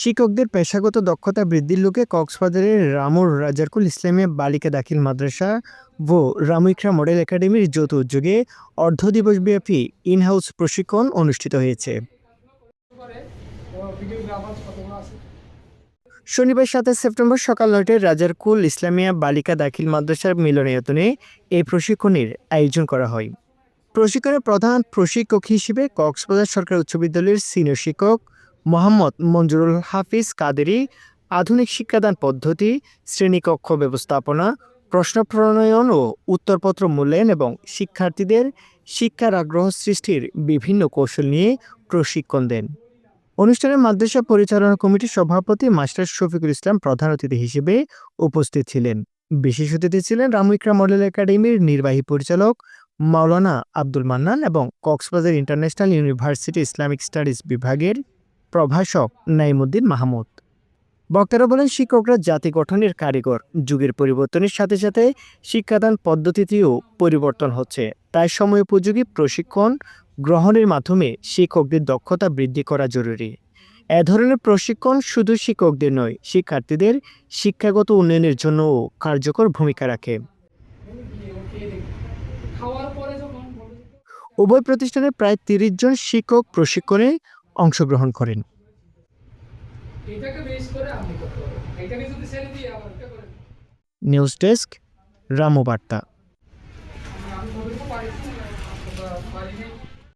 শিক্ষকদের পেশাগত দক্ষতা বৃদ্ধির লক্ষ্যে কক্সবাজারের রামুর রাজারকুল ইসলামিয়া বালিকা দাখিল মাদ্রাসা ও রামু ইকরা মডেল একাডেমির যৌথ উদ্যোগে অর্ধদিবসব্যাপী ইন-হাউস প্রশিক্ষণ অনুষ্ঠিত হয়েছে। শনিবার ২৭ সেপ্টেম্বর সকাল ৯টায় রাজারকুল ইসলামিয়া বালিকা দাখিল মাদ্রাসার মিলনায়তনে এই প্রশিক্ষণের আয়োজন করা হয়। প্রশিক্ষণের প্রধান প্রশিক্ষক হিসেবে কক্সবাজার সরকারি উচ্চ বিদ্যালয়ের সিনিয়র শিক্ষক মোহাম্মদ মঞ্জুরুল হাফিজ কাদেরী আধুনিক শিক্ষাদান পদ্ধতি, শ্রেণীকক্ষ ব্যবস্থাপনা, প্রশ্ন প্রণয়ন ও উত্তরপত্র মূল্যায়ন এবং শিক্ষার্থীদের শিক্ষার আগ্রহ সৃষ্টির বিভিন্ন কৌশল নিয়ে প্রশিক্ষণ দেন। অনুষ্ঠানে মাদ্রাসা পরিচালনা কমিটির সভাপতি মাস্টার শফিকুল ইসলাম প্রধান অতিথি হিসেবে উপস্থিত ছিলেন। বিশেষ অতিথি ছিলেন রামু ইকরা মডেল একাডেমির নির্বাহী পরিচালক মাওলানা আব্দুল মান্নান এবং Cox's Bazar international university Islamic studies বিভাগের প্রভাষক নাইমুদ্দিন মাহমুদ। বক্তারা বলেন, শিক্ষকরা জাতি গঠনের কারিগর। যুগের পরিবর্তনের সাথে সাথে শিক্ষাদান পদ্ধতিতেও পরিবর্তন হচ্ছে, তাই সময়োপযোগী প্রশিক্ষণ গ্রহণের মাধ্যমে শিক্ষকদের দক্ষতা বৃদ্ধি করা জরুরি। এ ধরনের প্রশিক্ষণ শুধু শিক্ষকদের নয়, শিক্ষার্থীদের শিক্ষাগত উন্নয়নের জন্যও কার্যকর ভূমিকা রাখে। উভয় প্রতিষ্ঠানে প্রায় ৩০ জন শিক্ষক প্রশিক্ষণে অংশগ্রহণ করেন। নিউজ ডেস্ক, রামু বার্তা।